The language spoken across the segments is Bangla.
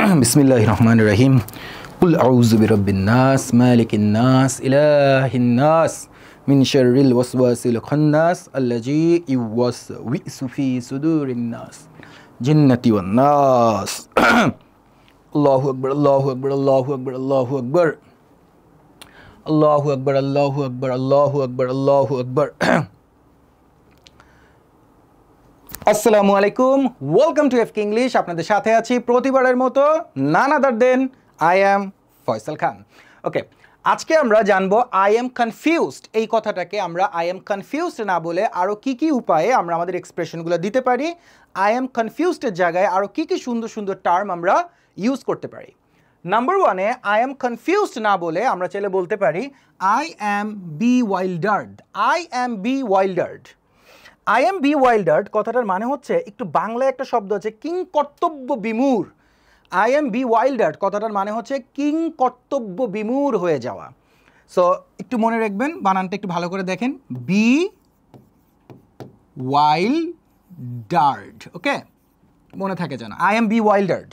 बिस्मिल्लाहिर्रहमानिर्रहीम कुल अऊज़ु बिरब्बिन्नास मालिकिन्नास इलाहिन्नास मिन शर्रिल वस्वासिल खन्नास अल्लज़ी युवस्विसु फ़ी सुदूरिन्नास जिन्नति वन्नास। अल्लाहु अकबर अल्लाहु अकबर अल्लाहु अकबर अल्लाहु अकबर अल्लाहु अकबर अल्लाहु अकबर अल्लाहु अकबर अल्लाहु अकबर। আসসালামু আলাইকুম, ওয়েলকাম টু এফকে ইংলিশ। আপনাদের সাথে আছি প্রতিবারের মতো নান আদার দেন আই এম ফয়সাল খান। ওকে, আজকে আমরা জানবো আই এম কনফিউজড এই কথাটাকে আমরা আই এম কনফিউজড না বলে আরও কী কী উপায়ে আমরা আমাদের এক্সপ্রেশনগুলো দিতে পারি, আই এম কনফিউজডের জায়গায় আরও কী কী সুন্দর সুন্দর টার্ম আমরা ইউজ করতে পারি। নাম্বার ওয়ানে আই এম কনফিউজড না বলে আমরা চাইলে বলতে পারি I am bewildered. I am bewildered. I am bewildered কথাটার মানে হচ্ছে, একটু বাংলায় একটা শব্দ আছে কিং কর্তব্য বিমূঢ়। আই এম বি ওয়াইল্ডার্ড কথাটার মানে হচ্ছে কিং কর্তব্য বিমূঢ় হয়ে যাওয়া। সো একটু মনে রাখবেন, বানানটা একটু ভালো করে দেখেন, বি ওয়াইল্ডার্ড। ওকে, মনে থাকে যেন I am bewildered.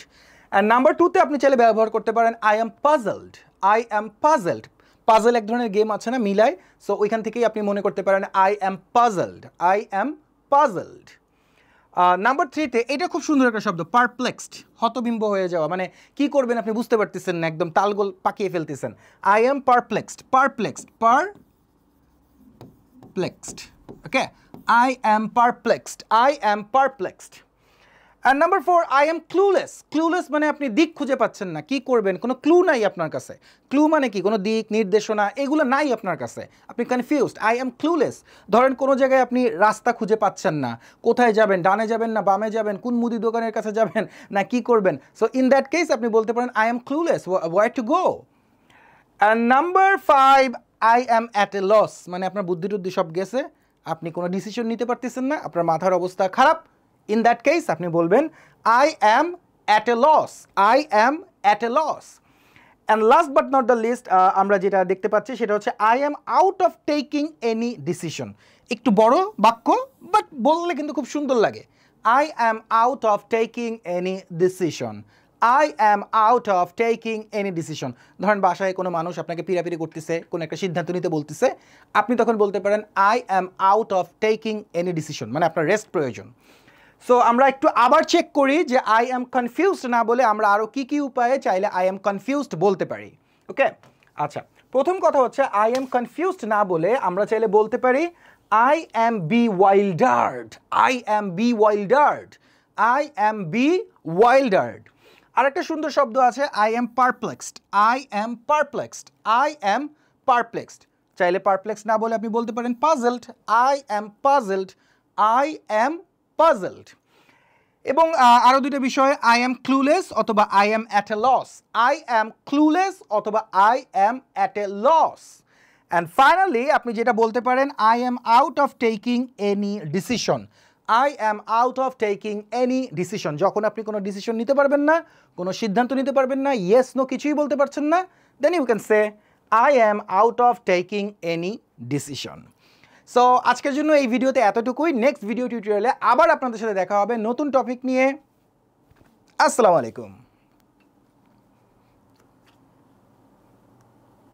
And number টুতে আপনি চাইলে ব্যবহার করতে পারেন I am puzzled. I am puzzled, puzzle এক ধরনের গেম আছে না, মিলাই, সো ওইখান থেকেই আপনি মনে করতে পারেন I am puzzled. I am puzzled. Number থ্রিতে এটা খুব সুন্দর একটা শব্দ, পারপ্লেক্সড, হতবিম্ব হয়ে যাওয়া, মানে কি করবেন আপনি বুঝতে পারতেছেন না, একদম তালগোল পাকিয়ে ফেলতেছেন। I am perplexed, perplexed, perplexed. Okay, I am perplexed, I am perplexed. আর number four, I am clueless. Clueless মানে আপনি দিক খুঁজে পাচ্ছেন না, কি করবেন, কোনো ক্লু নাই আপনার কাছে। ক্লু মানে কি, কোনো দিক নির্দেশনা এগুলো নাই আপনার কাছে, আপনি কনফিউজড। I am clueless. ধরেন কোনো জায়গায় আপনি রাস্তা খুঁজে পাচ্ছেন না, কোথায় যাবেন, ডানে যাবেন না বামে যাবেন, কোন মুদি দোকানের কাছে যাবেন না কি করবেন। সো ইন দ্যাট কেস আপনি বলতে পারেন I am clueless, where to go. And number five, I am at a loss, মানে আপনার বুদ্ধি টুদ্ধি সব গেছে, আপনি কোনো ডিসিশন নিতে পারতেছেন না, আপনার মাথার অবস্থা খারাপ। In that case আপনি বলবেন I am at a loss, I am at a loss. And last but not the least, আমরা যেটা দেখতে পাচ্ছি সেটা হচ্ছে I am out of taking any decision. একটু বড় বাক্য, বাট বললে কিন্তু খুব সুন্দর লাগে। I am out of taking any decision. I am out of taking any decision. ধরেন বাসায় কোনো মানুষ আপনাকে পিরাপিরি করতেছে, কোনো একটা সিদ্ধান্ত নিতে বলতেছে, আপনি তখন বলতে পারেন I am out of taking any decision, মানে আপনার রেস্ট প্রয়োজন। সো আমরা একটু আবার চেক করি যে আই এম কনফিউজড না বলে আমরা আরও কী কী উপায়ে চাইলে আই এম কনফিউজড বলতে পারি। ওকে, আচ্ছা, প্রথম কথা হচ্ছে আই এম কনফিউজড না বলে আমরা চাইলে বলতে পারি I am bewildered. I am bewildered, I am bewildered. আরেকটা সুন্দর শব্দ আছে I am perplexed. I am perplexed, I am perplexed. চাইলে পারপ্লেক্সড না বলে আপনি বলতে পারেন puzzled. I am puzzled, I am puzzled. এবং আরও দুটো বিষয়, আই এম ক্লুলেস অথবা I am at a loss. I am clueless অথবা I am at a loss. And finally আপনি যেটা বলতে পারেন I am out of taking any decision. I am out of taking any decision, যখন আপনি কোনো ডিসিশন নিতে পারবেন না, কোনো সিদ্ধান্ত নিতে পারবেন না, ইয়েস নো কিছুই বলতে পারছেন না, then you can say I am out of taking any decision. So আজকের জন্য এই ভিডিওতে এতটুকুই। নেক্সট ভিডিও টিউটোরিয়ালে আবার আপনাদের সাথে দেখা হবে নতুন টপিক নিয়ে। আসসালামু আলাইকুম।